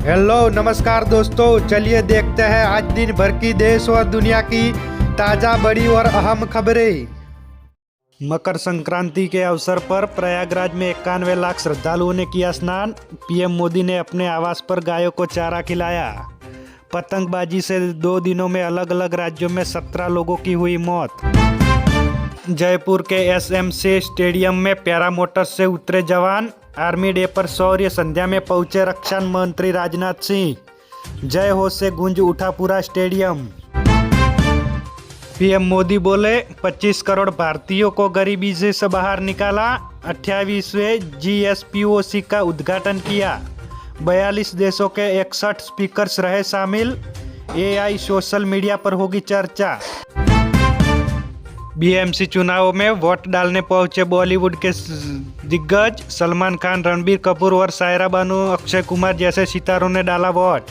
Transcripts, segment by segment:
Hello नमस्कार दोस्तों, चलिए देखते हैं आज दिन भर की देश और दुनिया की ताज़ा बड़ी और अहम खबरें। मकर संक्रांति के अवसर पर प्रयागराज में 91 लाख श्रद्धालुओं ने किया स्नान। पीएम मोदी ने अपने आवास पर गायों को चारा खिलाया। पतंगबाजी से 2 दिनों में अलग अलग राज्यों में 17 लोगों की हुई मौत। जयपुर के एसएमसी स्टेडियम में पैरा मोटर्स से उतरे जवान। आर्मी डे पर शौर्य संध्या में पहुंचे रक्षा मंत्री राजनाथ सिंह। जय हो से गूंज उठा पूरा स्टेडियम। पीएम मोदी बोले 25 करोड़ भारतीयों को गरीबी से बाहर निकाला। 28वें जीएसपीओसी का उद्घाटन किया। 42 देशों के 61 स्पीकर्स रहे शामिल। एआई सोशल मीडिया पर होगी चर्चा। बीएमसी चुनाव में वोट डालने पहुंचे बॉलीवुड के दिग्गज। सलमान खान, रणबीर कपूर और सायरा बानू, अक्षय कुमार जैसे सितारों ने डाला वोट।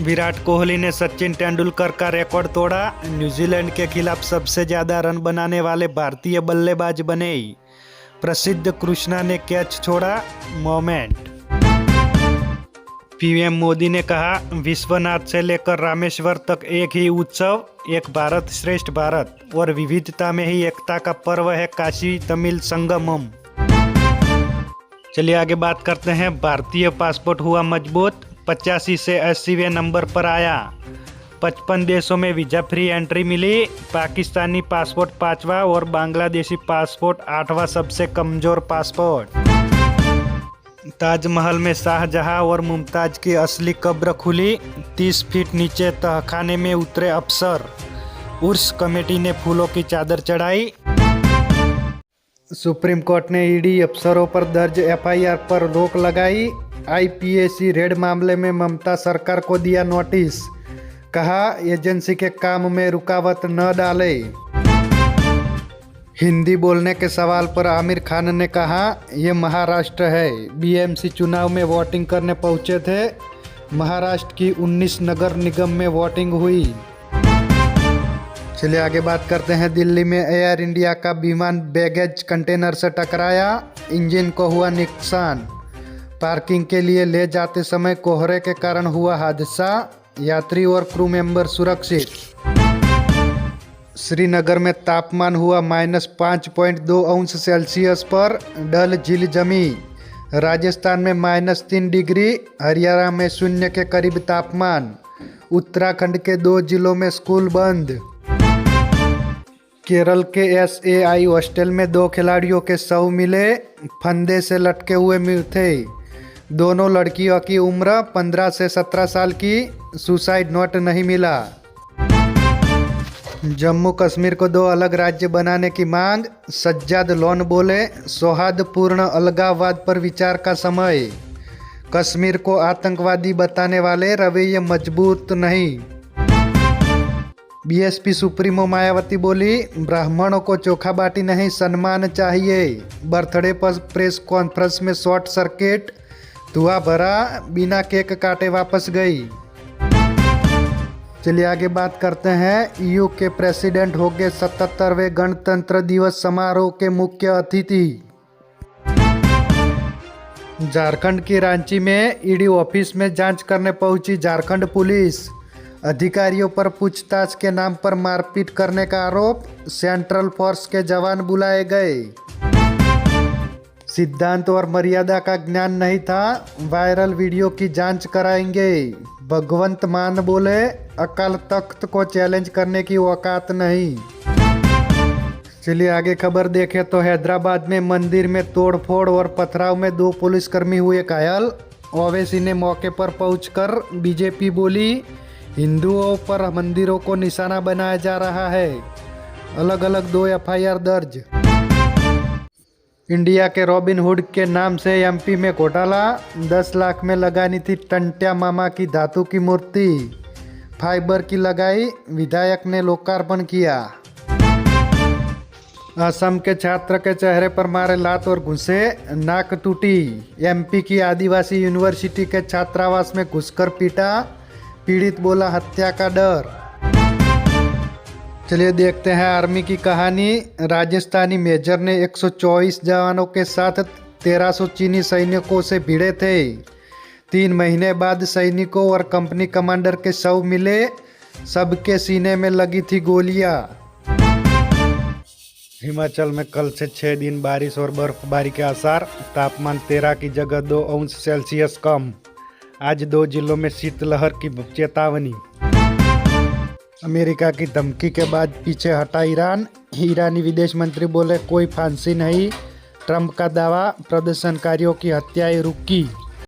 विराट कोहली ने सचिन तेंदुलकर का रिकॉर्ड तोड़ा। न्यूजीलैंड के खिलाफ सबसे ज्यादा रन बनाने वाले भारतीय बल्लेबाज बने। प्रसिद्ध कृष्णा ने कैच छोड़ा। मोमेंट। पीएम मोदी ने कहा, विश्वनाथ से लेकर रामेश्वर तक एक ही उत्सव, एक भारत श्रेष्ठ भारत और विविधता में ही एकता का पर्व है काशी तमिल संगमम। चलिए आगे बात करते हैं। भारतीय पासपोर्ट हुआ मजबूत। 85 से 80वें नंबर पर आया। 55 देशों में वीजा फ्री एंट्री मिली। पाकिस्तानी पासपोर्ट 5वां और बांग्लादेशी पासपोर्ट 8वां सबसे कमजोर पासपोर्ट। ताजमहल में शाहजहां और मुमताज की असली कब्र खुली। 30 फीट नीचे तहखाने में उतरे अफसर। उर्स कमेटी ने फूलों की चादर चढ़ाई। सुप्रीम कोर्ट ने ईडी अफसरों पर दर्ज एफआईआर पर रोक लगाई। आईपीएसी रेड मामले में ममता सरकार को दिया नोटिस। कहा, एजेंसी के काम में रुकावट न डाले। हिंदी बोलने के सवाल पर आमिर खान ने कहा, ये महाराष्ट्र है। बीएमसी चुनाव में वोटिंग करने पहुंचे थे। महाराष्ट्र की 19 नगर निगम में वोटिंग हुई। चलिए आगे बात करते हैं। दिल्ली में एयर इंडिया का विमान बैगेज कंटेनर से टकराया। इंजन को हुआ नुकसान। पार्किंग के लिए ले जाते समय कोहरे के कारण हुआ हादसा। यात्री और क्रू मेंबर सुरक्षित। श्रीनगर में तापमान हुआ -5.2 अंश सेल्सियस पर। डल झील जमी। राजस्थान में -3 डिग्री। हरियाणा में 0 के करीब तापमान। उत्तराखंड के 2 जिलों में स्कूल बंद। केरल के एसएआई हॉस्टल में 2 खिलाड़ियों के शव मिले। फंदे से लटके हुए थे। दोनों लड़कियों की उम्र 15 से 17 साल की। सुसाइड नोट नहीं मिला। जम्मू कश्मीर को 2 अलग राज्य बनाने की मांग। सज्जाद लोन बोले, सौहार्दपूर्ण अलगाववाद पर विचार का समय। कश्मीर को आतंकवादी बताने वाले रवैये मजबूत नहीं। बीएसपी सुप्रीमो मायावती बोली, ब्राह्मणों को चोखा बाटी नहीं सम्मान चाहिए। बर्थडे पर प्रेस कॉन्फ्रेंस में शॉर्ट सर्किट। धुआं भरा, बिना केक काटे वापस गई। चलिए आगे बात करते हैं। ईयू के प्रेसिडेंट होंगे 77वें गणतंत्र दिवस समारोह के मुख्य अतिथि। झारखंड की रांची में ईडी ऑफिस में जांच करने पहुंची झारखंड पुलिस। अधिकारियों पर पूछताछ के नाम पर मारपीट करने का आरोप। सेंट्रल फोर्स के जवान बुलाए गए। सिद्धांत और मर्यादा का ज्ञान नहीं था। वायरल वीडियो की जांच कराएंगे। भगवंत मान बोले, अकाल तख्त को चैलेंज करने की औकात नहीं। चलिए आगे खबर देखें तो हैदराबाद में मंदिर में तोड़फोड़ और पथराव में 2 पुलिसकर्मी हुए घायल। ओवैसी ने मौके पर पहुंचकर बीजेपी बोली, हिंदुओं पर मंदिरों को निशाना बनाया जा रहा है। अलग अलग 2 एफआईआर दर्ज। इंडिया के रॉबिनहुड के नाम से एमपी में घोटाला। 10 लाख में लगानी थी टंट्या मामा की धातु की मूर्ति। फाइबर की लगाई। विधायक ने लोकार्पण किया। असम के छात्र के चेहरे पर मारे लात और घुसे, नाक टूटी। एमपी की आदिवासी यूनिवर्सिटी के छात्रावास में घुसकर पीटा। पीड़ित बोला, हत्या का डर। चलिए देखते हैं आर्मी की कहानी। राजस्थानी मेजर ने 124 जवानों के साथ 1300 चीनी सैनिकों से भिड़े थे। 3 महीने बाद सैनिकों और कंपनी कमांडर के शव मिले, सबके सीने में लगी थी गोलियां। हिमाचल में कल से 6 दिन बारिश और बर्फबारी के आसार, तापमान 13 की जगह 2 अंश सेल्सियस कम। आज 2 जिलों में शीतलहर की चेतावनी। अमेरिका की धमकी के बाद पीछे हटा ईरान, ईरानी विदेश मंत्री बोले कोई फांसी नहीं। ट्रंप का दावा, प्रदर्शनकारियों की हत्याएं रुकी।